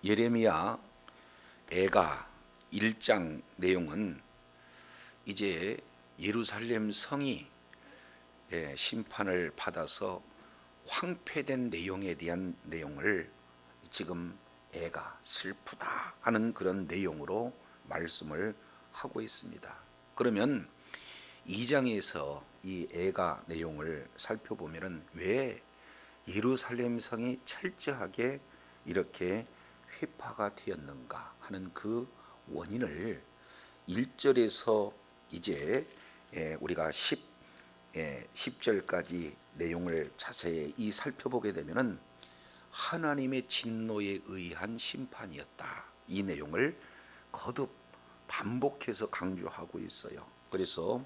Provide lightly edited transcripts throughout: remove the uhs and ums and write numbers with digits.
예레미야 애가 1장 내용은 이제 예루살렘 성이 심판을 받아서 황폐된 내용에 대한 내용을 지금 애가 슬프다 하는 그런 내용으로 말씀을 하고 있습니다. 그러면 2장에서 이 애가 내용을 살펴보면은 왜 예루살렘 성이 철저하게 이렇게 회파가 되었는가 하는 그 원인을 1절에서 이제 우리가 10절까지 내용을 자세히 살펴보게 되면은 하나님의 진노에 의한 심판이었다. 이 내용을 거듭 반복해서 강조하고 있어요. 그래서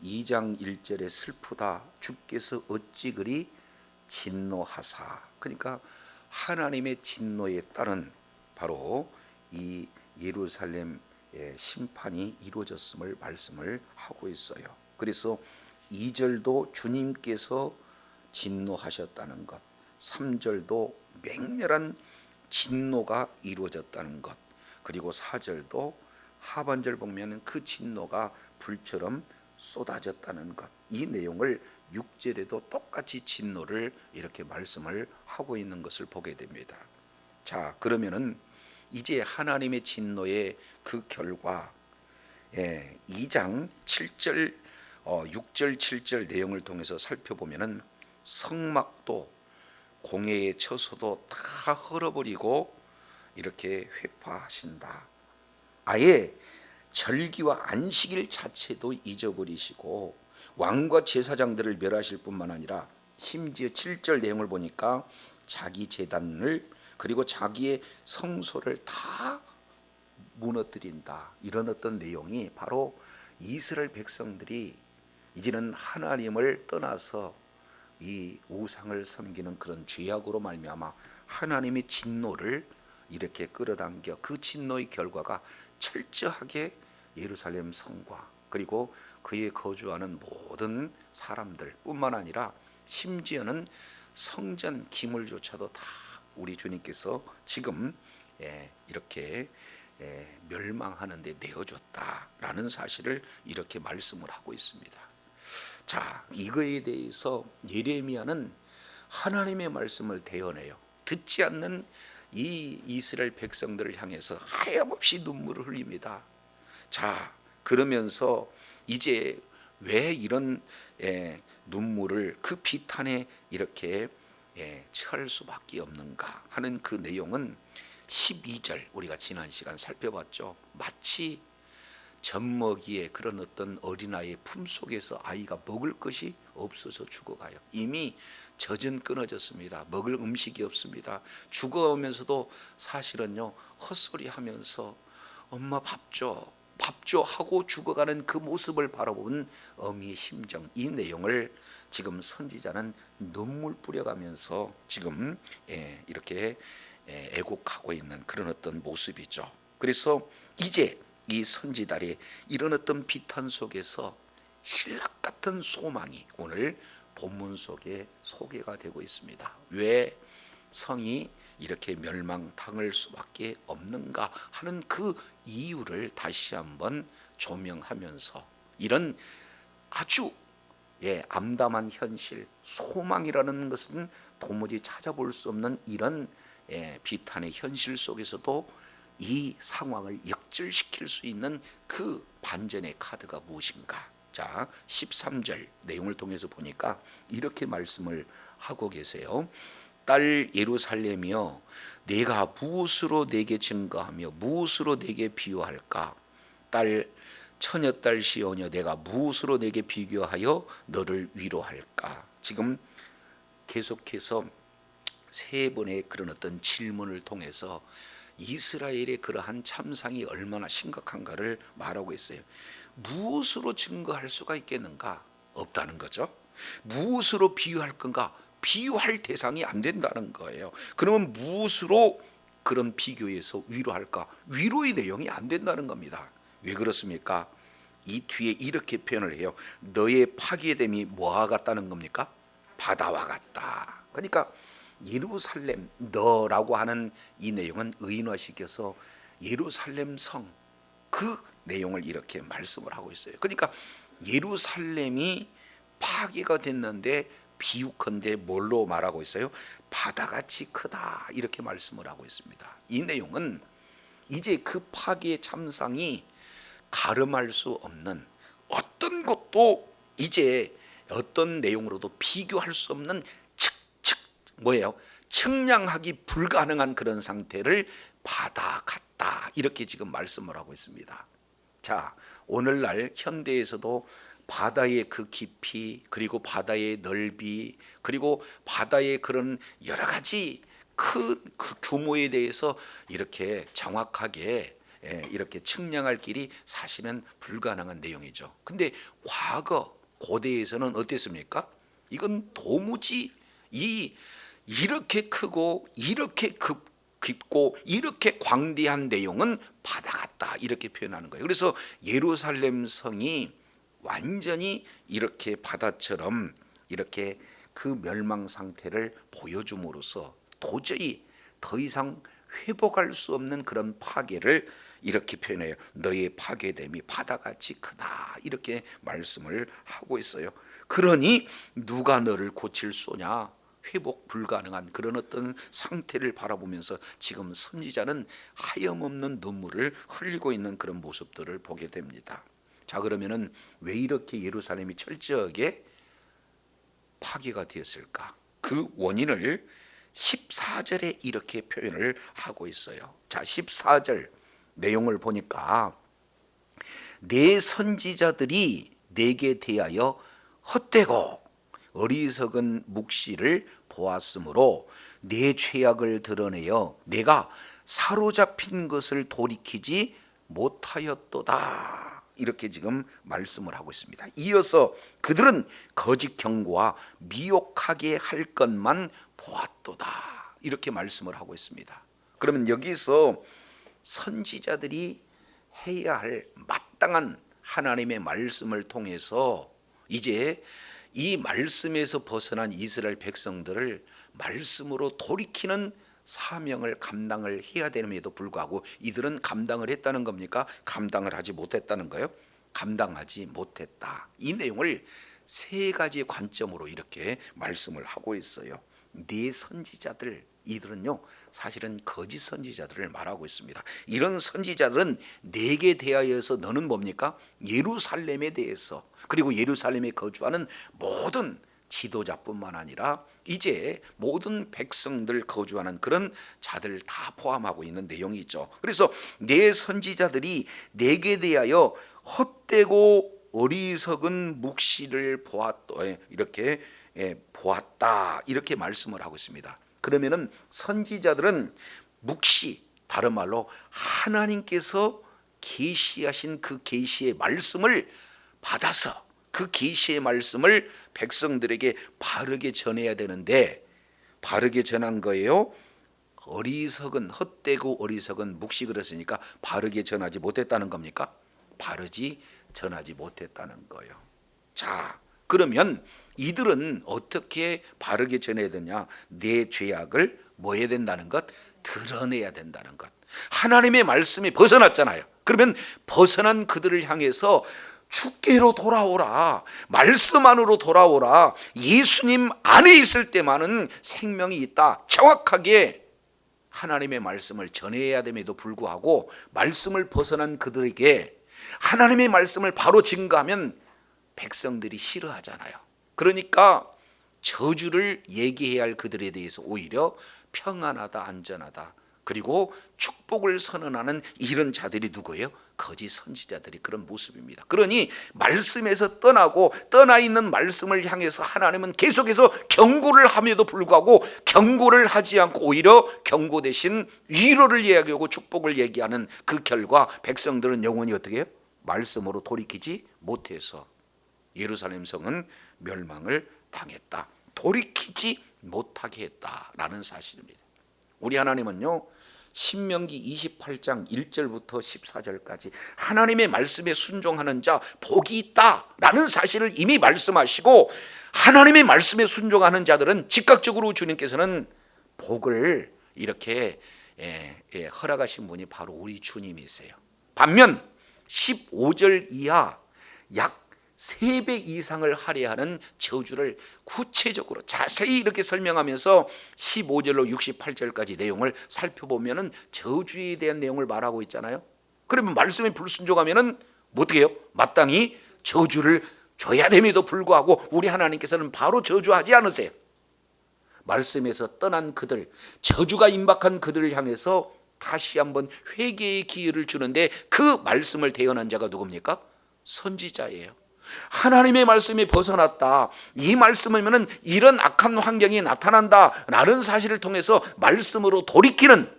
2장 1절에 슬프다 주께서 어찌 그리 진노하사, 그러니까 하나님의 진노에 따른 바로 이 예루살렘의 심판이 이루어졌음을 말씀을 하고 있어요. 그래서 2절도 주님께서 진노하셨다는 것, 3절도 맹렬한 진노가 이루어졌다는 것, 그리고 4절도 하반절 보면 그 진노가 불처럼 쏟아졌다는 것, 이 내용을 6절에도 똑같이 진노를 이렇게 말씀을 하고 있는 것을 보게 됩니다. 자, 그러면은 이제 하나님의 진노의 그 결과 2장 7절 6절 7절 내용을 통해서 살펴보면은 성막도 공회에 쳐서도 다 헐어버리고 이렇게 회파하신다. 아예 절기와 안식일 자체도 잊어버리시고 왕과 제사장들을 멸하실 뿐만 아니라 심지어 7절 내용을 보니까 자기 제단을 그리고 자기의 성소를 다 무너뜨린다. 이런 어떤 내용이 바로 이스라엘 백성들이 이제는 하나님을 떠나서 이 우상을 섬기는 그런 죄악으로 말미암아 하나님의 진노를 이렇게 끌어당겨 그 진노의 결과가 철저하게 예루살렘 성과 그리고 그에 거주하는 모든 사람들 뿐만 아니라 심지어는 성전 기물조차도 다 우리 주님께서 지금 이렇게 멸망하는 데 내어줬다라는 사실을 이렇게 말씀을 하고 있습니다. 자, 이거에 대해서 예레미야는 하나님의 말씀을 대언해요. 듣지 않는 이 이스라엘 백성들을 향해서 하염없이 눈물을 흘립니다. 자, 그러면서 이제 왜 이런 눈물을 그 비탄에 이렇게 처할 수밖에 없는가 하는 그 내용은 12절 우리가 지난 시간 살펴봤죠. 마치 젖먹이의 그런 어떤 어린아이의 품속에서 아이가 먹을 것이 없어서 죽어가요. 이미 젖은 끊어졌습니다. 먹을 음식이 없습니다. 죽어오면서도 사실은요 헛소리하면서 엄마 밥 줘, 밥 줘 하고 죽어가는 그 모습을 바라보는 어미의 심정, 이 내용을 지금 선지자는 눈물 뿌려가면서 지금 이렇게 애곡하고 있는 그런 어떤 모습이죠. 그래서 이제 이 선지달의 이런 어떤 비탄 속에서 신락 같은 소망이 오늘 본문 속에 소개가 되고 있습니다. 왜 성이 이렇게 멸망당할 수밖에 없는가 하는 그 이유를 다시 한번 조명하면서 이런 아주 암담한 현실, 소망이라는 것은 도무지 찾아볼 수 없는 이런 비탄의 현실 속에서도 이 상황을 역전시킬 수 있는 그 반전의 카드가 무엇인가? 자, 13절 내용을 통해서 보니까 이렇게 말씀을 하고 계세요. 딸 예루살렘이여, 내가 무엇으로 내게 증거하며 무엇으로 내게 비유할까? 딸 처녀딸 시온이여, 내가 무엇으로 내게 비교하여 너를 위로할까? 지금 계속해서 세 번의 그런 어떤 질문을 통해서 이스라엘의 그러한 참상이 얼마나 심각한가를 말하고 있어요. 무엇으로 증거할 수가 있겠는가? 없다는 거죠. 무엇으로 비유할 건가? 비유할 대상이 안 된다는 거예요. 그러면 무엇으로 그런 비교에서 위로할까? 위로의 내용이 안 된다는 겁니다. 왜 그렇습니까? 이 뒤에 이렇게 표현을 해요. 너의 파괴됨이 뭐와 같다는 겁니까? 바다와 같다. 그러니까 예루살렘 너라고 하는 이 내용은 의인화시켜서 예루살렘 성 그 내용을 이렇게 말씀을 하고 있어요. 그러니까 예루살렘이 파괴가 됐는데 비유컨대 뭘로 말하고 있어요? 바다같이 크다 이렇게 말씀을 하고 있습니다. 이 내용은 이제 그 파괴의 참상이 가름할 수 없는 어떤 것도 이제 어떤 내용으로도 비교할 수 없는 뭐예요? 측량하기 불가능한 그런 상태를 바다 같다 이렇게 지금 말씀을 하고 있습니다. 자, 오늘날 현대에서도 바다의 그 깊이 그리고 바다의 넓이 그리고 바다의 그런 여러 가지 그 규모에 대해서 이렇게 정확하게 이렇게 측량할 길이 사실은 불가능한 내용이죠. 근데 과거 고대에서는 어땠습니까? 이건 도무지 이렇게 크고 이렇게 깊고 이렇게 광대한 내용은 바다 같다 이렇게 표현하는 거예요. 그래서 예루살렘 성이 완전히 이렇게 바다처럼 이렇게 그 멸망 상태를 보여줌으로써 도저히 더 이상 회복할 수 없는 그런 파괴를 이렇게 표현해요. 너의 파괴됨이 바다같이 크다 이렇게 말씀을 하고 있어요. 그러니 누가 너를 고칠 소냐? 회복 불가능한 그런 어떤 상태를 바라보면서 지금 선지자는 하염없는 눈물을 흘리고 있는 그런 모습들을 보게 됩니다. 자, 그러면은 왜 이렇게 예루살렘이 철저하게 파괴가 되었을까? 그 원인을 14절에 이렇게 표현을 하고 있어요. 자, 14절 내용을 보니까 내 선지자들이 내게 대하여 헛되고 어리석은 묵시를 보았으므로 내 죄악을 드러내어 내가 사로잡힌 것을 돌이키지 못하였도다 이렇게 지금 말씀을 하고 있습니다. 이어서 그들은 거짓 경고와 미혹하게 할 것만 보았도다 이렇게 말씀을 하고 있습니다. 그러면 여기서 선지자들이 해야 할 마땅한 하나님의 말씀을 통해서 이제 이 말씀에서 벗어난 이스라엘 백성들을 말씀으로 돌이키는 사명을 감당을 해야 됨에도 불구하고 이들은 감당을 했다는 겁니까? 감당을 하지 못했다는 거예요? 감당하지 못했다. 이 내용을 세 가지 관점으로 이렇게 말씀을 하고 있어요. 네 선지자들 이들은요 사실은 거짓 선지자들을 말하고 있습니다. 이런 선지자들은 내게 대하여서 너는 뭡니까? 예루살렘에 대해서 그리고 예루살렘에 거주하는 모든 지도자뿐만 아니라 이제 모든 백성들 거주하는 그런 자들 다 포함하고 있는 내용이죠. 그래서 내 선지자들이 내게 대하여 헛되고 어리석은 묵시를 이렇게 보았다 이렇게 말씀을 하고 있습니다. 그러면은 선지자들은 묵시 다른 말로 하나님께서 계시하신 그 계시의 말씀을 받아서 그 계시의 말씀을 백성들에게 바르게 전해야 되는데 바르게 전한 거예요. 어리석은 헛되고 어리석은 묵시 그랬으니까 바르게 전하지 못했다는 겁니까? 바르지 전하지 못했다는 거예요. 자, 그러면 이들은 어떻게 바르게 전해야 되냐? 내 죄악을 뭐 해야 된다는 것? 드러내야 된다는 것. 하나님의 말씀이 벗어났잖아요. 그러면 벗어난 그들을 향해서 주께로 돌아오라, 말씀 안으로 돌아오라, 예수님 안에 있을 때만은 생명이 있다, 정확하게 하나님의 말씀을 전해야 됨에도 불구하고 말씀을 벗어난 그들에게 하나님의 말씀을 바로 증거하면 백성들이 싫어하잖아요. 그러니까 저주를 얘기해야 할 그들에 대해서 오히려 평안하다, 안전하다, 그리고 축복을 선언하는 이런 자들이 누구예요? 거짓 선지자들이 그런 모습입니다. 그러니 말씀에서 떠나고 떠나 있는 말씀을 향해서 하나님은 계속해서 경고를 함에도 불구하고 경고를 하지 않고 오히려 경고 대신 위로를 이야기하고 축복을 얘기하는 그 결과 백성들은 영원히 어떻게 해요? 말씀으로 돌이키지 못해서 예루살렘 성은 멸망을 당했다. 돌이키지 못하게 했다라는 사실입니다. 우리 하나님은요 신명기 28장 1절부터 14절까지 하나님의 말씀에 순종하는 자 복이 있다라는 사실을 이미 말씀하시고 하나님의 말씀에 순종하는 자들은 즉각적으로 주님께서는 복을 이렇게 허락하신 분이 바로 우리 주님이세요. 반면 15절 이하 약 3배 이상을 할애하는 저주를 구체적으로 자세히 이렇게 설명하면서 15절로 68절까지 내용을 살펴보면은 저주에 대한 내용을 말하고 있잖아요. 그러면 말씀에 불순종하면은 어떻게 해요? 마땅히 저주를 줘야 됨에도 불구하고 우리 하나님께서는 바로 저주하지 않으세요. 말씀에서 떠난 그들, 저주가 임박한 그들을 향해서 다시 한번 회개의 기회를 주는데 그 말씀을 대언한 자가 누굽니까? 선지자예요. 하나님의 말씀이 벗어났다, 이 말씀이면은 이런 악한 환경이 나타난다 라는 사실을 통해서 말씀으로 돌이키는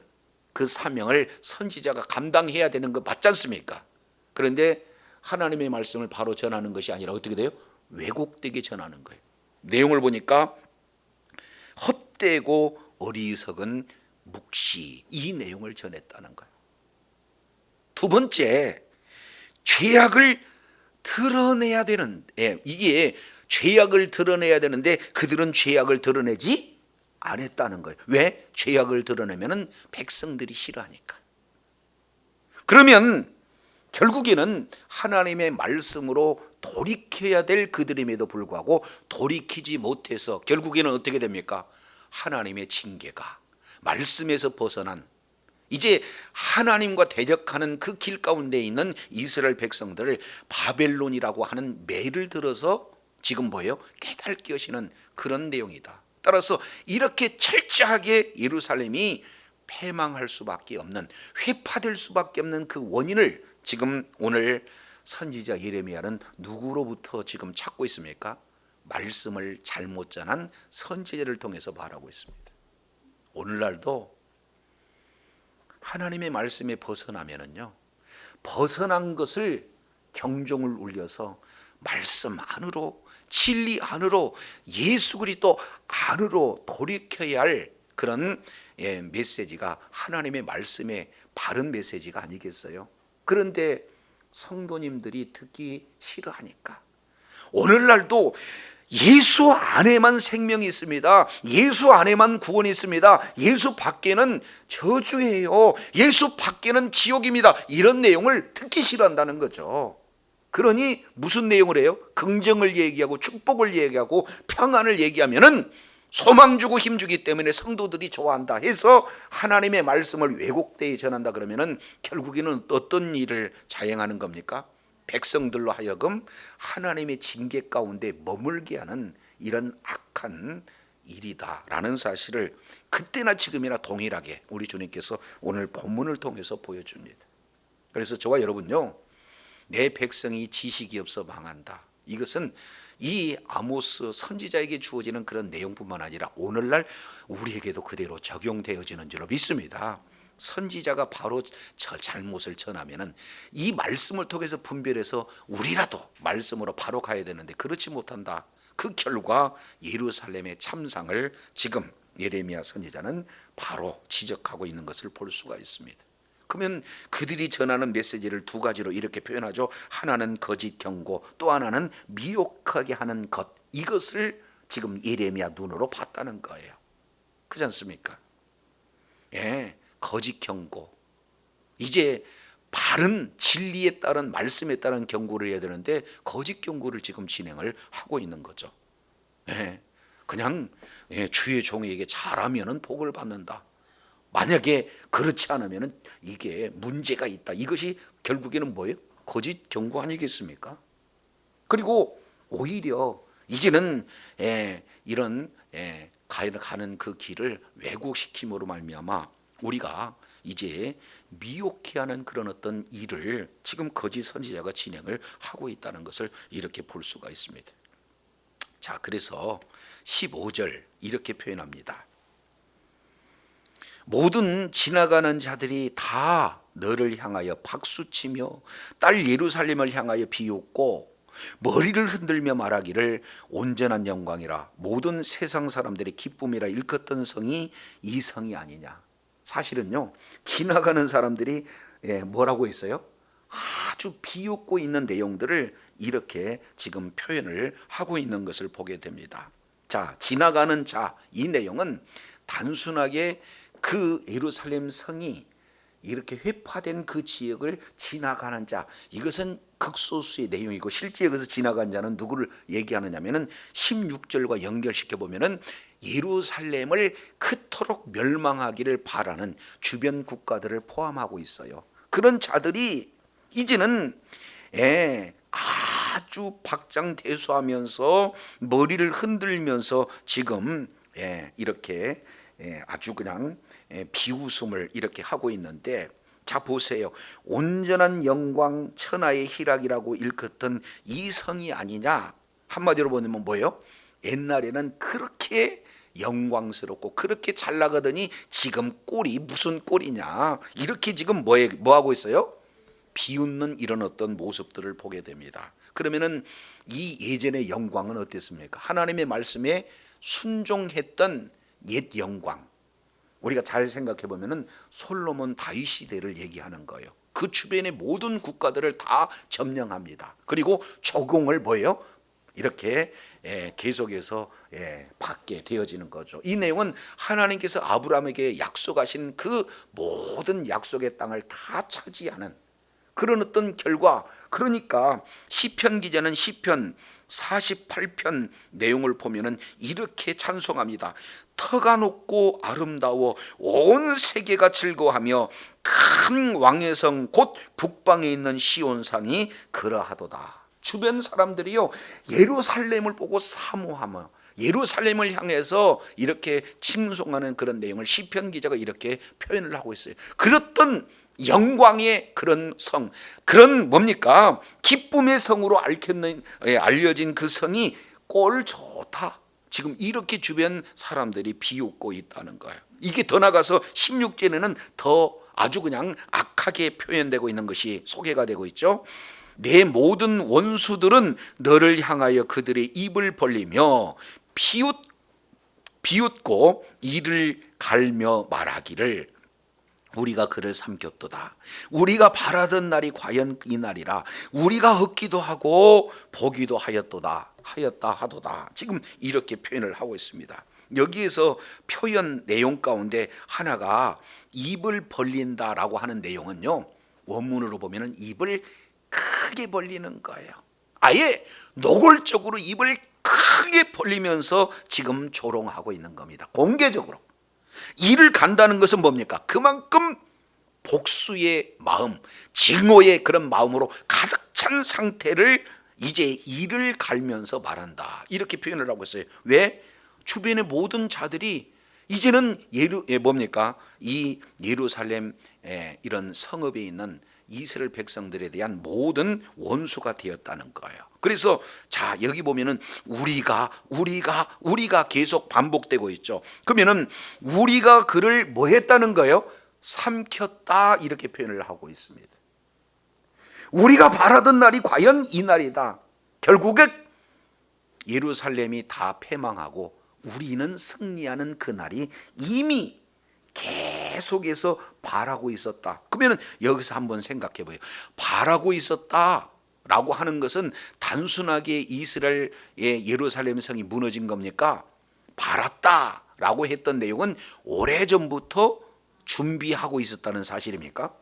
그 사명을 선지자가 감당해야 되는 거 맞지 않습니까? 그런데 하나님의 말씀을 바로 전하는 것이 아니라 어떻게 돼요? 왜곡되게 전하는 거예요. 내용을 보니까 헛되고 어리석은 묵시, 이 내용을 전했다는 거예요. 두 번째, 죄악을 드러내야 되는, 이게 죄악을 드러내야 되는데 그들은 죄악을 드러내지 안 했다는 거예요. 왜? 죄악을 드러내면 백성들이 싫어하니까. 그러면 결국에는 하나님의 말씀으로 돌이켜야 될 그들임에도 불구하고 돌이키지 못해서 결국에는 어떻게 됩니까? 하나님의 징계가, 말씀에서 벗어난, 이제 하나님과 대적하는 그 길 가운데 있는 이스라엘 백성들을 바벨론이라고 하는 매를 들어서 지금 뭐예요? 깨닫게 하시는 그런 내용이다. 따라서 이렇게 철저하게 예루살렘이 패망할 수밖에 없는, 회파될 수밖에 없는 그 원인을 지금 오늘 선지자 예레미야는 누구로부터 지금 찾고 있습니까? 말씀을 잘못 전한 선지자를 통해서 말하고 있습니다. 오늘날도 하나님의 말씀에 벗어나면은요, 벗어난 것을 경종을 울려서 말씀 안으로, 진리 안으로, 예수 그리스도 안으로 돌이켜야 할 그런 메시지가 하나님의 말씀의 바른 메시지가 아니겠어요? 그런데 성도님들이 듣기 싫어하니까 오늘날도 예수 안에만 생명이 있습니다, 예수 안에만 구원이 있습니다, 예수 밖에는 저주예요, 예수 밖에는 지옥입니다, 이런 내용을 듣기 싫어한다는 거죠. 그러니 무슨 내용을 해요? 긍정을 얘기하고 축복을 얘기하고 평안을 얘기하면은 소망 주고 힘 주기 때문에 성도들이 좋아한다 해서 하나님의 말씀을 왜곡되게 전한다 그러면은 결국에는 어떤 일을 자행하는 겁니까? 백성들로 하여금 하나님의 징계 가운데 머물게 하는 이런 악한 일이다라는 사실을 그때나 지금이나 동일하게 우리 주님께서 오늘 본문을 통해서 보여줍니다. 그래서 저와 여러분요, 내 백성이 지식이 없어 망한다, 이것은 이 아모스 선지자에게 주어지는 그런 내용뿐만 아니라 오늘날 우리에게도 그대로 적용되어지는 줄로 믿습니다. 선지자가 바로 저 잘못을 전하면은 이 말씀을 통해서 분별해서 우리라도 말씀으로 바로 가야 되는데 그렇지 못한다. 그 결과 예루살렘의 참상을 지금 예레미야 선지자는 바로 지적하고 있는 것을 볼 수가 있습니다. 그러면 그들이 전하는 메시지를 두 가지로 이렇게 표현하죠. 하나는 거짓 경고, 또 하나는 미혹하게 하는 것. 이것을 지금 예레미야 눈으로 봤다는 거예요. 그렇지 않습니까? 예, 거짓 경고. 이제 바른 진리에 따른 말씀에 따른 경고를 해야 되는데 거짓 경고를 지금 진행을 하고 있는 거죠. 예, 그냥 주의 종에게 잘하면은 복을 받는다, 만약에 그렇지 않으면 이게 문제가 있다, 이것이 결국에는 뭐예요? 거짓 경고 아니겠습니까? 그리고 오히려 이제는 이런 가는 그 길을 왜곡시킴으로 말미암아 우리가 이제 미혹해 하는 그런 어떤 일을 지금 거짓 선지자가 진행을 하고 있다는 것을 이렇게 볼 수가 있습니다. 자, 그래서 15절 이렇게 표현합니다. 모든 지나가는 자들이 다 너를 향하여 박수치며 딸 예루살렘을 향하여 비웃고 머리를 흔들며 말하기를 온전한 영광이라, 모든 세상 사람들의 기쁨이라 일컫던 성이 이 성이 아니냐. 사실은요, 지나가는 사람들이 뭐라고 했어요? 아주 비웃고 있는 내용들을 이렇게 지금 표현을 하고 있는 것을 보게 됩니다. 자, 지나가는 자, 이 내용은 단순하게 그 예루살렘 성이 이렇게 회파된 그 지역을 지나가는 자, 이것은 극소수의 내용이고, 실제 여기서 지나간 자는 누구를 얘기하느냐면은 16절과 연결시켜 보면은 예루살렘을 그토록 멸망하기를 바라는 주변 국가들을 포함하고 있어요. 그런 자들이 이제는 아주 박장대소하면서 머리를 흔들면서 지금 이렇게 아주 그냥 비웃음을 이렇게 하고 있는데, 자 보세요. 온전한 영광 천하의 희락이라고 일컫던 이 성이 아니냐. 한마디로 보면 뭐예요? 옛날에는 그렇게 영광스럽고 그렇게 잘 나가더니 지금 꼴이 무슨 꼴이냐, 이렇게 지금 뭐 하고 있어요? 비웃는 이런 어떤 모습들을 보게 됩니다. 그러면은 이 예전의 영광은 어땠습니까? 하나님의 말씀에 순종했던 옛 영광, 우리가 잘 생각해 보면은 솔로몬 다윗 시대를 얘기하는 거예요. 그 주변의 모든 국가들을 다 점령합니다. 그리고 조공을 뭐예요? 이렇게 계속해서 받게 되어지는 거죠. 이 내용은 하나님께서 아브라함에게 약속하신 그 모든 약속의 땅을 다 차지하는 그런 어떤 결과. 그러니까 시편 기자는 시편 48편 내용을 보면은 이렇게 찬송합니다. 터가 높고 아름다워 온 세계가 즐거워하며 큰 왕의 성 곧 북방에 있는 시온산이 그러하도다. 주변 사람들이요, 예루살렘을 보고 사모하며 예루살렘을 향해서 이렇게 칭송하는 그런 내용을 시편 기자가 이렇게 표현을 하고 있어요. 그렇던 영광의 그런 성, 그런 뭡니까? 기쁨의 성으로 알려진 그 성이 꼴 좋다. 지금 이렇게 주변 사람들이 비웃고 있다는 거예요. 이게 더 나가서 16절에는 더 아주 그냥 악하게 표현되고 있는 것이 소개가 되고 있죠. 내 모든 원수들은 너를 향하여 그들의 입을 벌리며 비웃고 이를 갈며 말하기를 우리가 그를 삼켰도다. 우리가 바라던 날이 과연 이 날이라. 우리가 얻기도 하고 보기도 하였다 하도다. 지금 이렇게 표현을 하고 있습니다. 여기에서 표현 내용 가운데 하나가 입을 벌린다라고 하는 내용은요, 원문으로 보면은 입을 크게 벌리는 거예요. 아예 노골적으로 입을 크게 벌리면서 지금 조롱하고 있는 겁니다. 공개적으로. 이를 간다는 것은 뭡니까? 그만큼 복수의 마음, 증오의 그런 마음으로 가득 찬 상태를 이제 이를 갈면서 말한다. 이렇게 표현을 하고 있어요. 왜? 주변의 모든 자들이 이제는 이 예루살렘 이런 성읍에 있는 이스라엘 백성들에 대한 모든 원수가 되었다는 거예요. 그래서 자 여기 보면은 우리가 계속 반복되고 있죠. 그러면은 우리가 그를 뭐 했다는 거예요? 삼켰다, 이렇게 표현을 하고 있습니다. 우리가 바라던 날이 과연 이 날이다. 결국에 예루살렘이 다 패망하고 우리는 승리하는 그 날이 이미 계속해서 바라고 있었다. 그러면 여기서 한번 생각해 보세요. 바라고 있었다라고 하는 것은 단순하게 이스라엘의 예루살렘 성이 무너진 겁니까? 바랐다라고 했던 내용은 오래전부터 준비하고 있었다는 사실입니까?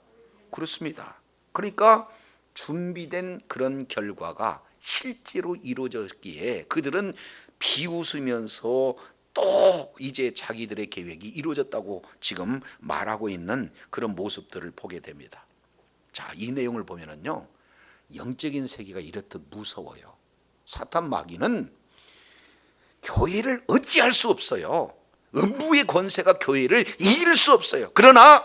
그렇습니다. 그러니까 준비된 그런 결과가 실제로 이루어졌기에 그들은 비웃으면서 또 이제 자기들의 계획이 이루어졌다고 지금 말하고 있는 그런 모습들을 보게 됩니다. 자, 이 내용을 보면은요, 영적인 세계가 이렇듯 무서워요. 사탄 마귀는 교회를 어찌할 수 없어요. 음부의 권세가 교회를 이길 수 없어요. 그러나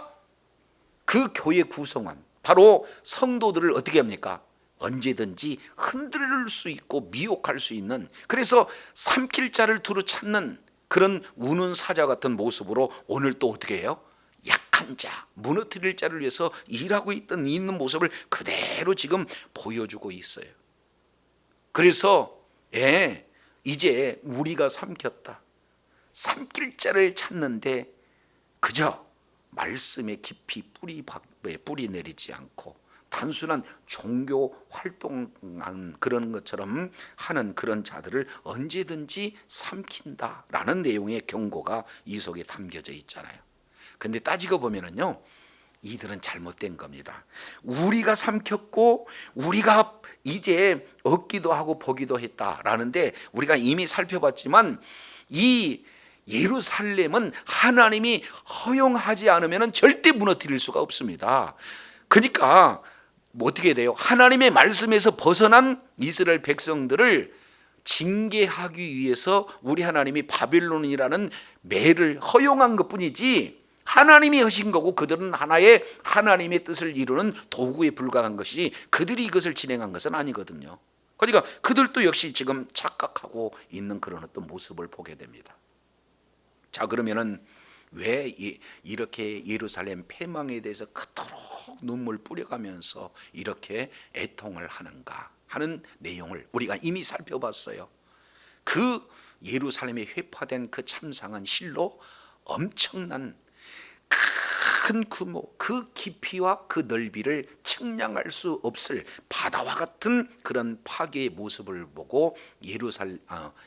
그 교회 구성원, 바로 성도들을 어떻게 합니까? 언제든지 흔들 수 있고 미혹할 수 있는, 그래서 삼킬 자를 두루 찾는 그런 우는 사자 같은 모습으로 오늘 또 어떻게 해요? 약한 자, 무너뜨릴 자를 위해서 일하고 있는 모습을 그대로 지금 보여주고 있어요. 그래서 이제 우리가 삼켰다. 삼킬 자를 찾는데 그저 말씀에 깊이 뿌리 내리지 않고 단순한 종교 활동한 그런 것처럼 하는 그런 자들을 언제든지 삼킨다라는 내용의 경고가 이 속에 담겨져 있잖아요. 근데 따지고 보면은요, 이들은 잘못된 겁니다. 우리가 삼켰고 우리가 이제 얻기도 하고 보기도 했다라는데, 우리가 이미 살펴봤지만 이 예루살렘은 하나님이 허용하지 않으면 절대 무너뜨릴 수가 없습니다. 그러니까 뭐 어떻게 돼요? 하나님의 말씀에서 벗어난 이스라엘 백성들을 징계하기 위해서 우리 하나님이 바벨론이라는 매를 허용한 것뿐이지, 하나님이 하신 거고 그들은 하나의 하나님의 뜻을 이루는 도구에 불과한 것이, 그들이 이것을 진행한 것은 아니거든요. 그러니까 그들도 역시 지금 착각하고 있는 그런 어떤 모습을 보게 됩니다. 자, 그러면은 왜 이렇게 예루살렘 패망에 대해서 그토록 눈물 뿌려가면서 이렇게 애통을 하는가 하는 내용을 우리가 이미 살펴봤어요. 그 예루살렘에 회파된 그 참상한 실로 엄청난 큰 규모, 그 깊이와 그 넓이를 측량할 수 없을 바다와 같은 그런 파괴의 모습을 보고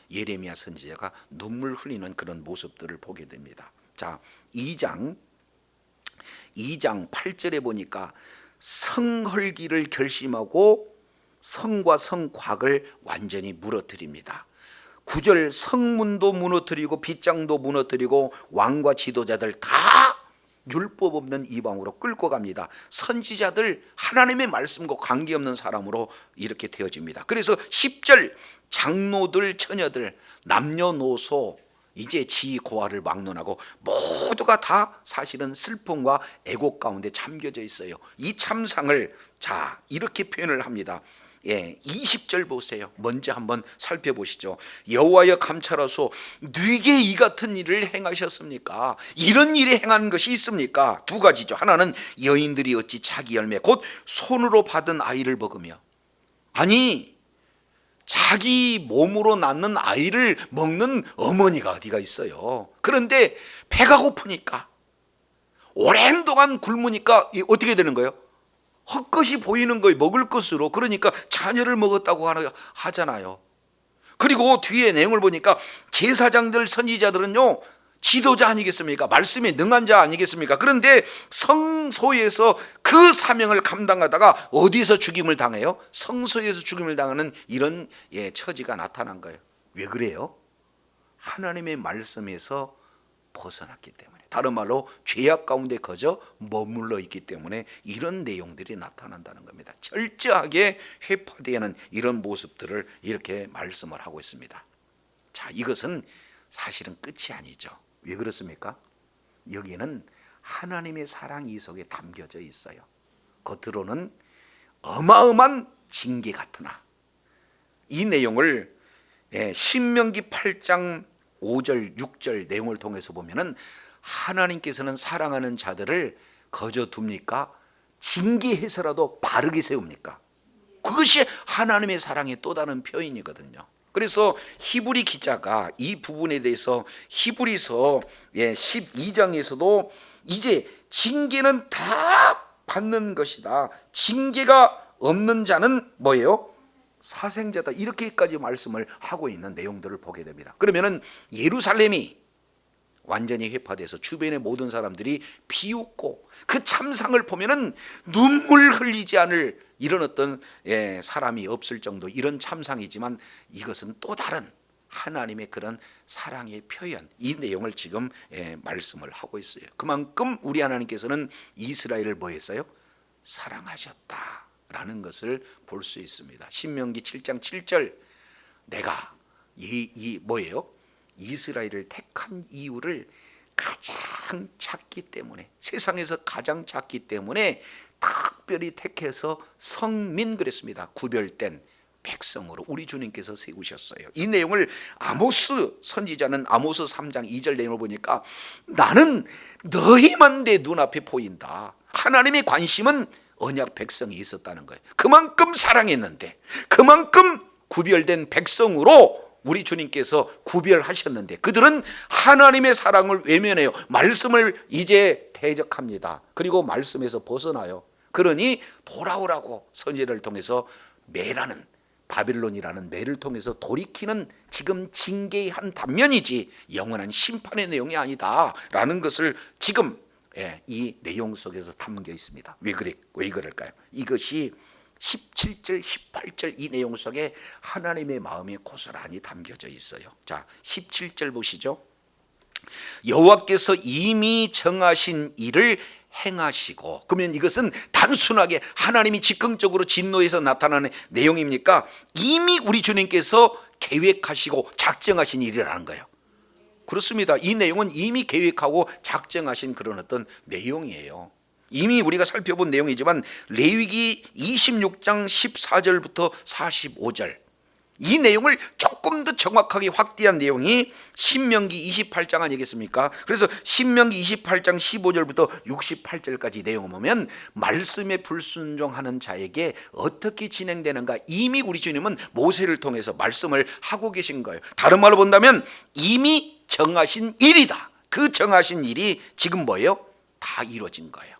예레미야 선지자가 눈물 흘리는 그런 모습들을 보게 됩니다. 자, 2장 8절에 보니까 성헐기를 결심하고 성과 성곽을 완전히 무너뜨립니다. 9절 성문도 무너뜨리고 빗장도 무너뜨리고 왕과 지도자들 다 율법 없는 이방으로 끌고 갑니다. 선지자들 하나님의 말씀과 관계없는 사람으로 이렇게 되어집니다. 그래서 10절 장로들 처녀들 남녀노소 이제 지위 고하를 막론하고 모두가 다 사실은 슬픔과 애곡 가운데 잠겨져 있어요. 이 참상을 자 이렇게 표현을 합니다. 20절 보세요. 먼저 한번 살펴보시죠. 여호와여 감찰하소, 누게 이 같은 일을 행하셨습니까? 이런 일에 행하는 것이 있습니까? 두 가지죠. 하나는 여인들이 어찌 자기 열매 곧 손으로 받은 아이를 먹으며, 아니 자기 몸으로 낳는 아이를 먹는 어머니가 어디가 있어요? 그런데 배가 고프니까 오랜 동안 굶으니까 어떻게 되는 거예요? 헛것이 보이는 거예요. 먹을 것으로. 그러니까 자녀를 먹었다고 하잖아요. 그리고 뒤에 내용을 보니까 제사장들 선지자들은요 지도자 아니겠습니까? 말씀에 능한 자 아니겠습니까? 그런데 성소에서 그 사명을 감당하다가 어디서 죽임을 당해요? 성소에서 죽임을 당하는 이런 처지가 나타난 거예요. 왜 그래요? 하나님의 말씀에서 벗어났기 때문에, 다른 말로 죄악 가운데 거저 머물러 있기 때문에 이런 내용들이 나타난다는 겁니다. 철저하게 회파되는 이런 모습들을 이렇게 말씀을 하고 있습니다. 자, 이것은 사실은 끝이 아니죠. 왜 그렇습니까? 여기는 하나님의 사랑이 이 속에 담겨져 있어요. 겉으로는 어마어마한 징계 같으나 이 내용을 신명기 8장 5절 6절 내용을 통해서 보면은 하나님께서는 사랑하는 자들을 거저 둡니까? 징계해서라도 바르게 세웁니까? 그것이 하나님의 사랑의 또 다른 표현이거든요. 그래서 히브리 기자가 이 부분에 대해서 히브리서 12장에서도 이제 징계는 다 받는 것이다, 징계가 없는 자는 뭐예요? 사생자다, 이렇게까지 말씀을 하고 있는 내용들을 보게 됩니다. 그러면은 예루살렘이 완전히 회파돼서 주변의 모든 사람들이 비웃고 그 참상을 보면은 눈물 흘리지 않을 이런 어떤 사람이 없을 정도 이런 참상이지만, 이것은 또 다른 하나님의 그런 사랑의 표현, 이 내용을 지금 말씀을 하고 있어요. 그만큼 우리 하나님께서는 이스라엘을 뭐 했어요? 사랑하셨다라는 것을 볼 수 있습니다. 신명기 7장 7절 내가 이 뭐예요? 이스라엘을 택한 이유를 가장 작기 때문에, 세상에서 가장 작기 때문에 특별히 택해서 성민 그랬습니다. 구별된 백성으로 우리 주님께서 세우셨어요. 이 내용을 아모스 선지자는 아모스 3장 2절 내용을 보니까 나는 너희만 내 눈앞에 보인다. 하나님의 관심은 언약 백성이 있었다는 거예요. 그만큼 사랑했는데, 그만큼 구별된 백성으로 우리 주님께서 구별하셨는데 그들은 하나님의 사랑을 외면해요. 말씀을 이제 대적합니다. 그리고 말씀에서 벗어나요. 그러니 돌아오라고 선지자를 통해서 매라는 바빌론이라는 매를 통해서 돌이키는 지금 징계의 한 단면이지 영원한 심판의 내용이 아니다라는 것을 지금 이 내용 속에서 담겨 있습니다. 왜 그럴까요? 이것이 17절, 18절 이 내용 속에 하나님의 마음이 고스란히 담겨져 있어요. 자, 17절 보시죠. 여호와께서 이미 정하신 일을 행하시고, 그러면 이것은 단순하게 하나님이 즉흥적으로 진노해서 나타나는 내용입니까? 이미 우리 주님께서 계획하시고 작정하신 일이라는 거예요. 그렇습니다. 이 내용은 이미 계획하고 작정하신 그런 어떤 내용이에요. 이미 우리가 살펴본 내용이지만 레위기 26장 14절부터 45절 이 내용을 조금 더 정확하게 확대한 내용이 신명기 28장 아니겠습니까? 그래서 신명기 28장 15절부터 68절까지 내용을 보면 말씀에 불순종하는 자에게 어떻게 진행되는가 이미 우리 주님은 모세를 통해서 말씀을 하고 계신 거예요. 다른 말로 본다면 이미 정하신 일이다. 그 정하신 일이 지금 뭐예요? 다 이루어진 거예요.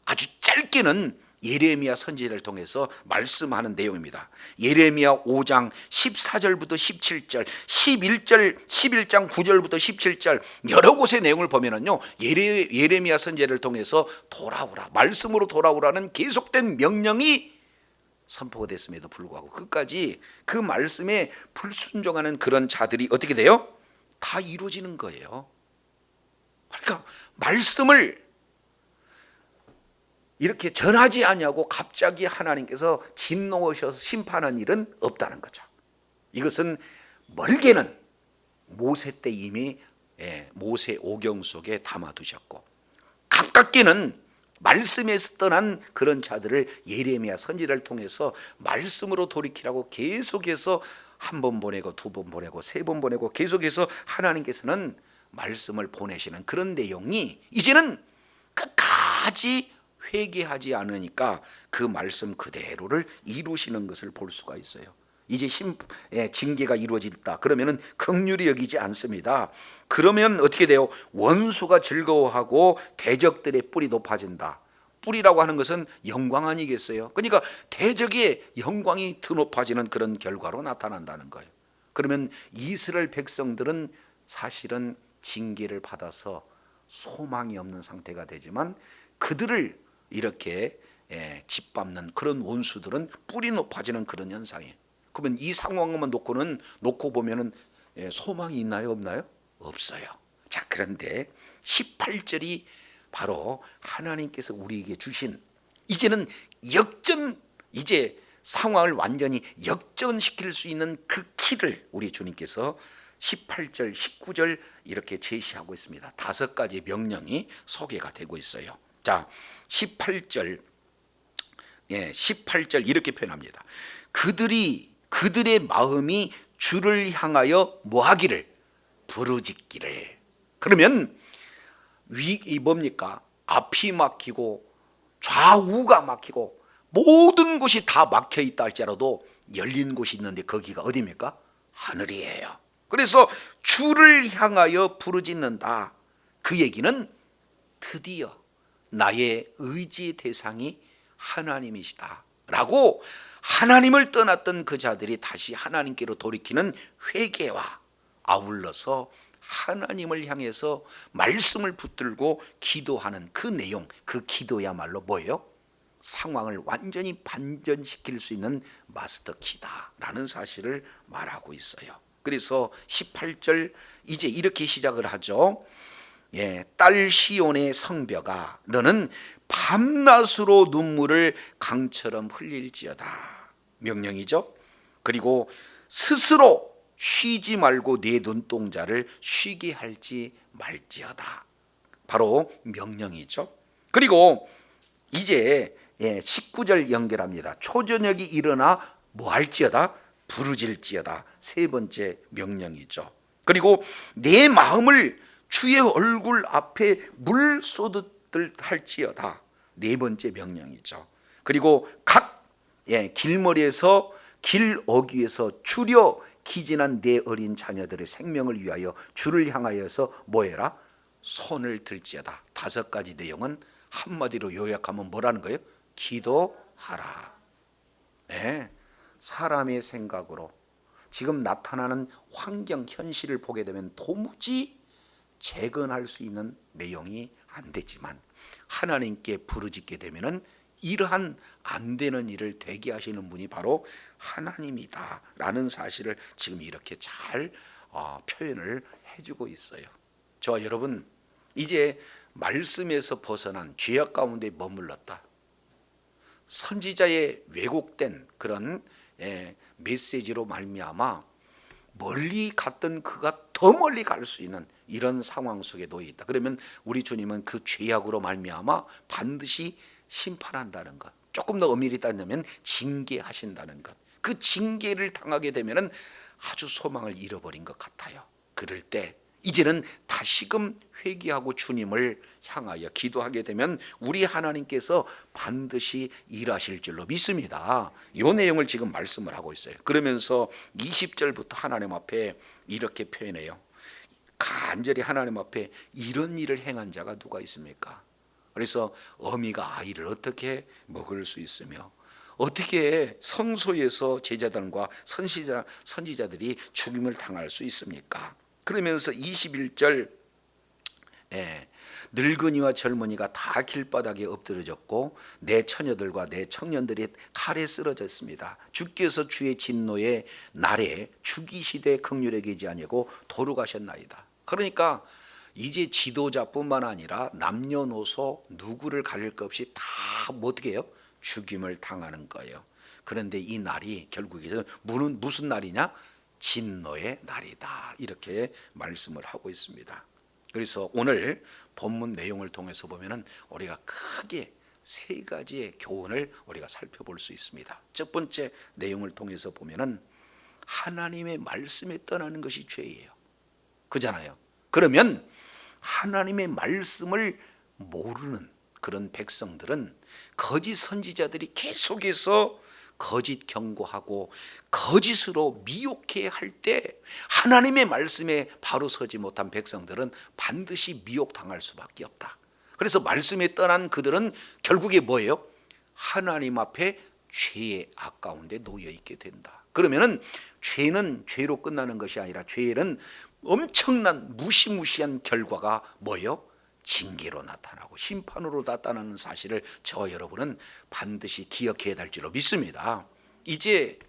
아주 짧게는 예레미야 선지자를 통해서 말씀하는 내용입니다. 예레미야 5장 14절부터 17절, 11장 9절부터 17절 여러 곳의 내용을 보면은요, 예레미야 선지자를 통해서 돌아오라, 말씀으로 돌아오라는 계속된 명령이 선포가 됐음에도 불구하고 끝까지 그 말씀에 불순종하는 그런 자들이 어떻게 돼요? 다 이루어지는 거예요. 그러니까 말씀을 이렇게 전하지 아니하고 갑자기 하나님께서 진노하셔서 심판한 일은 없다는 거죠. 이것은 멀게는 모세 때 이미 모세 오경 속에 담아두셨고, 가깝게는 말씀에서 떠난 그런 자들을 예레미야 선지자를 통해서 말씀으로 돌이키라고 계속해서 한 번 보내고 두 번 보내고 세 번 보내고 계속해서 하나님께서는 말씀을 보내시는 그런 내용이 이제는 끝까지 회개하지 않으니까 그 말씀 그대로를 이루시는 것을 볼 수가 있어요. 이제 징계가 이루어졌다 그러면은 긍휼히 여기지 않습니다. 그러면 어떻게 돼요? 원수가 즐거워하고 대적들의 뿔이 높아진다. 뿔이라고 하는 것은 영광 아니겠어요? 그러니까 대적의 영광이 더 높아지는 그런 결과로 나타난다는 거예요. 그러면 이스라엘 백성들은 사실은 징계를 받아서 소망이 없는 상태가 되지만 그들을 이렇게 짓밟는 그런 원수들은 뿔이 높아지는 그런 현상이에요. 그러면 이 상황만 놓고 보면은 소망이 있나요, 없나요? 없어요. 자, 그런데 18절이 바로 하나님께서 우리에게 주신 이제는 이제 상황을 완전히 역전시킬 수 있는 그 키를 우리 주님께서 18절, 19절 이렇게 제시하고 있습니다. 5가지 명령이 소개가 되고 있어요. 자, 18절 이렇게 표현합니다. 그들의 마음이 주를 향하여 뭐하기를? 부르짖기를. 그러면 뭡니까? 앞이 막히고 좌우가 막히고 모든 곳이 다 막혀 있다 할지라도 열린 곳이 있는데 거기가 어디입니까? 하늘이에요. 그래서 주를 향하여 부르짖는다. 그 얘기는 드디어 나의 의지의 대상이 하나님이시다 라고 하나님을 떠났던 그 자들이 다시 하나님께로 돌이키는 회개와 아울러서 하나님을 향해서 말씀을 붙들고 기도하는 그 내용, 그 기도야말로 뭐예요? 상황을 완전히 반전시킬 수 있는 마스터 키다라는 사실을 말하고 있어요. 그래서 18절 이제 이렇게 시작을 하죠. 딸 시온의 성벽아, 너는 밤낮으로 눈물을 강처럼 흘릴지어다. 명령이죠. 그리고 스스로 쉬지 말고 네 눈동자를 쉬게 할지 말지어다. 바로 명령이죠. 그리고 이제 19절 연결합니다. 초저녁이 일어나 뭐 할지어다? 부르짖을지어다. 3번째 명령이죠. 그리고 내 마음을 주의 얼굴 앞에 물 쏟듯 할지어다. 4번째 명령이죠. 그리고 각 길머리에서 길 어귀에서 추려 기진한 내 어린 자녀들의 생명을 위하여 주를 향하여서 뭐해라? 손을 들지어다. 5가지 내용은 한마디로 요약하면 뭐라는 거예요? 기도하라. 네, 사람의 생각으로 지금 나타나는 환경 현실을 보게 되면 도무지 재건할 수 있는 내용이 안 되지만 하나님께 부르짖게 되면은 이러한 안 되는 일을 되게 하시는 분이 바로 하나님이다라는 사실을 지금 이렇게 잘 표현을 해주고 있어요. 저와 여러분, 이제 말씀에서 벗어난 죄악 가운데 머물렀다. 선지자의 왜곡된 그런 메시지로 말미암아 멀리 갔던 그가 더 멀리 갈 수 있는 이런 상황 속에 놓여 있다. 그러면 우리 주님은 그 죄악으로 말미암아 반드시 심판한다는 것, 조금 더 엄밀히 따지면 징계하신다는 것, 그 징계를 당하게 되면 아주 소망을 잃어버린 것 같아요. 그럴 때 이제는 다시금 회개하고 주님을 향하여 기도하게 되면 우리 하나님께서 반드시 일하실 줄로 믿습니다. 이 내용을 지금 말씀을 하고 있어요. 그러면서 20절부터 하나님 앞에 이렇게 표현해요. 간절히 하나님 앞에 이런 일을 행한 자가 누가 있습니까? 그래서 어미가 아이를 어떻게 먹을 수 있으며 어떻게 성소에서 제자들과 선지자들이 죽임을 당할 수 있습니까? 그러면서 21절 늙은이와 젊은이가 다 길바닥에 엎드려졌고 내 처녀들과 내 청년들이 칼에 쓰러졌습니다. 주께서 주의 진노의 날에 죽이시되 긍휼히 계지 아니하고 도로가셨나이다. 그러니까 이제 지도자뿐만 아니라 남녀노소 누구를 가릴 것 없이 다 어떻게 해요? 죽임을 당하는 거예요. 그런데 이 날이 결국에는 무슨 날이냐? 진노의 날이다. 이렇게 말씀을 하고 있습니다. 그래서 오늘 본문 내용을 통해서 보면은 우리가 크게 세 가지의 교훈을 우리가 살펴볼 수 있습니다. 첫 번째 내용을 통해서 보면은 하나님의 말씀에 떠나는 것이 죄예요. 그잖아요. 그러면 하나님의 말씀을 모르는 그런 백성들은 거짓 선지자들이 계속해서 거짓 경고하고 거짓으로 미혹해 할 때 하나님의 말씀에 바로 서지 못한 백성들은 반드시 미혹당할 수밖에 없다. 그래서 말씀에 떠난 그들은 결국에 뭐예요? 하나님 앞에 죄의 악 가운데 놓여 있게 된다. 그러면은 죄는 죄로 끝나는 것이 아니라 죄는 엄청난 무시무시한 결과가 뭐예요? 징계로 나타나고 심판으로 나타나는 사실을 저와 여러분은 반드시 기억해야 될 줄로 믿습니다. 이제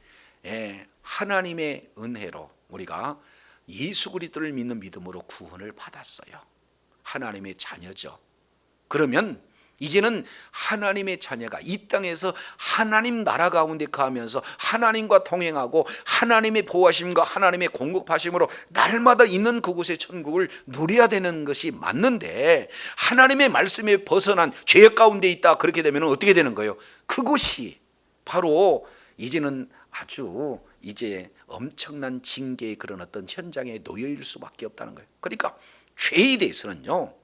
하나님의 은혜로 우리가 예수 그리스도를 믿는 믿음으로 구원을 받았어요. 하나님의 자녀죠. 그러면 이제는 하나님의 자녀가 이 땅에서 하나님 나라 가운데 거하면서 하나님과 동행하고 하나님의 보호하심과 하나님의 공급하심으로 날마다 있는 그곳의 천국을 누려야 되는 것이 맞는데 하나님의 말씀에 벗어난 죄 가운데 있다. 그렇게 되면 어떻게 되는 거예요? 그곳이 바로 이제는 아주 이제 엄청난 징계의 그런 어떤 현장에 놓여일 수밖에 없다는 거예요. 그러니까 죄에 대해서는요,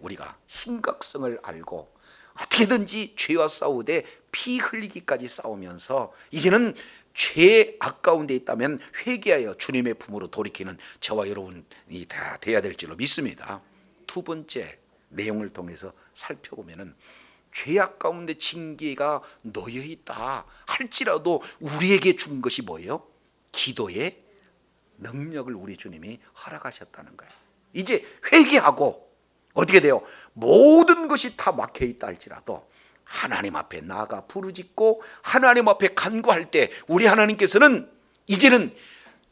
우리가 심각성을 알고 어떻게든지 죄와 싸우되 피 흘리기까지 싸우면서 이제는 죄의 악 가운데 있다면 회개하여 주님의 품으로 돌이키는 저와 여러분이 다 돼야 될 줄로 믿습니다. 두 번째 내용을 통해서 살펴보면은 죄악 가운데 징계가 놓여 있다 할지라도 우리에게 준 것이 뭐예요? 기도의 능력을 우리 주님이 허락하셨다는 거예요. 이제 회개하고 어떻게 돼요? 모든 것이 다 막혀 있다 할지라도 하나님 앞에 나아가 부르짖고 하나님 앞에 간구할 때 우리 하나님께서는 이제는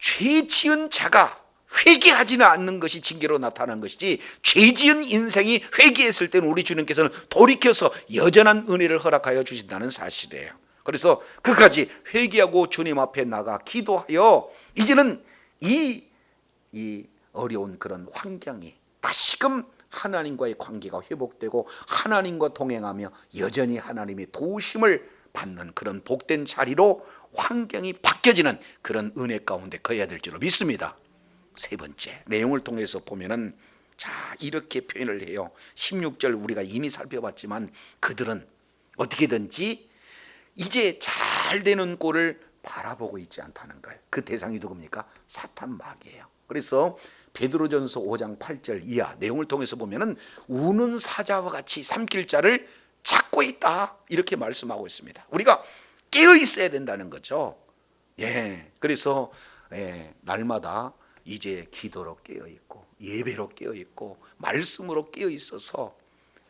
죄 지은 자가 회개하지는 않는 것이 징계로 나타난 것이지 죄 지은 인생이 회개했을 때는 우리 주님께서는 돌이켜서 여전한 은혜를 허락하여 주신다는 사실이에요. 그래서 그까지 회개하고 주님 앞에 나가 기도하여 이제는 이 어려운 그런 환경이 다시금 하나님과의 관계가 회복되고 하나님과 동행하며 여전히 하나님의 도우심을 받는 그런 복된 자리로 환경이 바뀌어지는 그런 은혜 가운데 거해야 될 줄로 믿습니다. 세 번째 내용을 통해서 보면은 자 이렇게 표현을 해요. 16절 우리가 이미 살펴봤지만 그들은 어떻게든지 이제 잘 되는 꼴을 바라보고 있지 않다는 거예요. 그 대상이 누굽니까? 사탄 마귀예요. 그래서 베드로전서 5장 8절 이하 내용을 통해서 보면은 우는 사자와 같이 삼킬 자를 찾고 있다 이렇게 말씀하고 있습니다. 우리가 깨어 있어야 된다는 거죠. 그래서 날마다 이제 기도로 깨어 있고 예배로 깨어 있고 말씀으로 깨어 있어서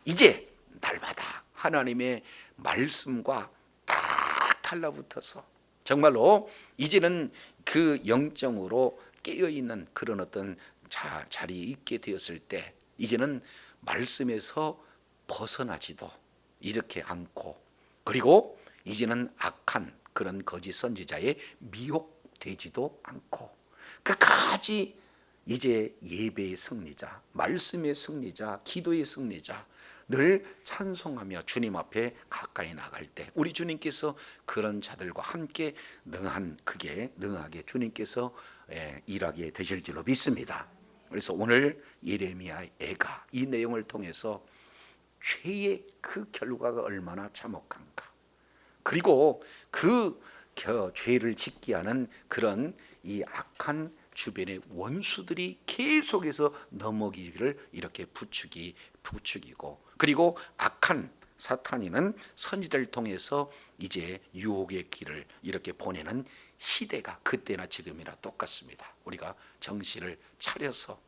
이제 날마다 하나님의 말씀과 딱 달라붙어서 정말로 이제는 그 영적으로 깨어 있는 그런 어떤 자리에 있게 되었을 때 이제는 말씀에서 벗어나지도 이렇게 않고, 그리고 이제는 악한 그런 거짓 선지자에 미혹되지도 않고, 끝까지 이제 예배의 승리자, 말씀의 승리자, 기도의 승리자, 늘 찬송하며 주님 앞에 가까이 나갈 때 우리 주님께서 그런 자들과 함께 능하게 주님께서 일하게 되실 줄로 믿습니다. 그래서 오늘 예레미야 애가 이 내용을 통해서 죄의 그 결과가 얼마나 참혹한가, 그리고 그 죄를 짓게 하는 그런 이 악한 주변의 원수들이 계속해서 넘어기기를 이렇게 부추기고, 그리고 악한 사탄이는 선지자를 통해서 이제 유혹의 길을 이렇게 보내는 시대가 그때나 지금이나 똑같습니다. 우리가 정신을 차려서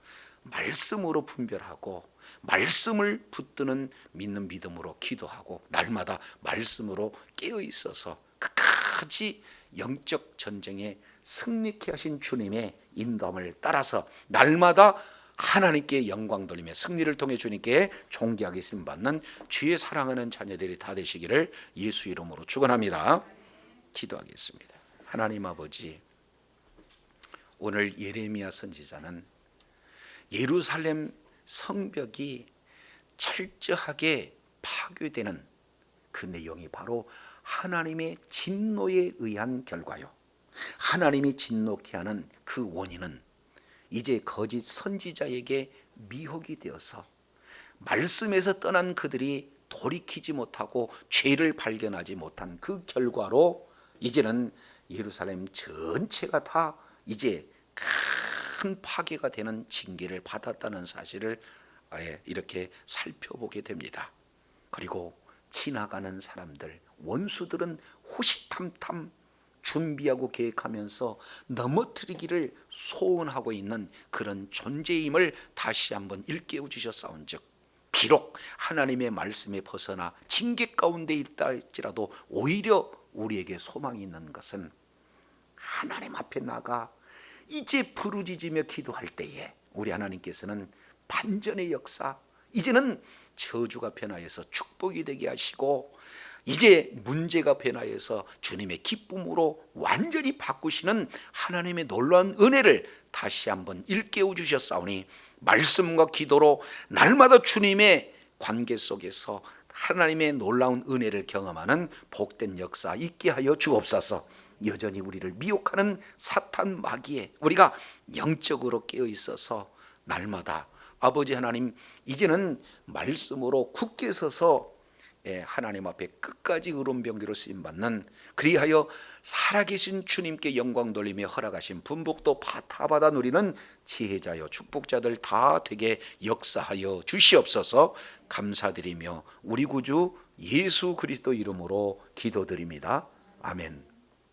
말씀으로 분별하고 말씀을 붙드는 믿는 믿음으로 기도하고 날마다 말씀으로 깨어 있어서 끝까지 영적 전쟁에 승리케 하신 주님의 인도함을 따라서 날마다 하나님께 영광 돌리며 승리를 통해 주님께 존귀하게 쓰임받는 주의 사랑하는 자녀들이 다 되시기를 예수 이름으로 축원합니다. 기도하겠습니다. 하나님 아버지, 오늘 예레미야 선지자는 예루살렘 성벽이 철저하게 파괴되는 그 내용이 바로 하나님의 진노에 의한 결과요, 하나님이 진노케 하는 그 원인은 이제 거짓 선지자에게 미혹이 되어서 말씀에서 떠난 그들이 돌이키지 못하고 죄를 발견하지 못한 그 결과로 이제는 예루살렘 전체가 다 이제 큰 파괴가 되는 징계를 받았다는 사실을 이렇게 살펴보게 됩니다. 그리고 지나가는 사람들, 원수들은 호시탐탐 준비하고 계획하면서 넘어뜨리기를 소원하고 있는 그런 존재임을 다시 한번 일깨워 주셨사온즉, 비록 하나님의 말씀에 벗어나 징계 가운데 있다 할지라도 오히려 우리에게 소망이 있는 것은 하나님 앞에 나가 이제 부르짖으며 기도할 때에 우리 하나님께서는 반전의 역사, 이제는 저주가 변화해서 축복이 되게 하시고 이제 문제가 변화해서 주님의 기쁨으로 완전히 바꾸시는 하나님의 놀라운 은혜를 다시 한번 일깨워 주셨사오니 말씀과 기도로 날마다 주님의 관계 속에서 하나님의 놀라운 은혜를 경험하는 복된 역사 있게 하여 주옵소서. 여전히 우리를 미혹하는 사탄 마귀에 우리가 영적으로 깨어 있어서 날마다 아버지 하나님, 이제는 말씀으로 굳게 서서 하나님 앞에 끝까지 의론병기로 쓰임받는, 그리하여 살아계신 주님께 영광 돌리며 허락하신 분복도 다 받아 누리는 지혜자여 축복자들 다 되게 역사하여 주시옵소서. 감사드리며 우리 구주 예수 그리스도 이름으로 기도드립니다. 아멘.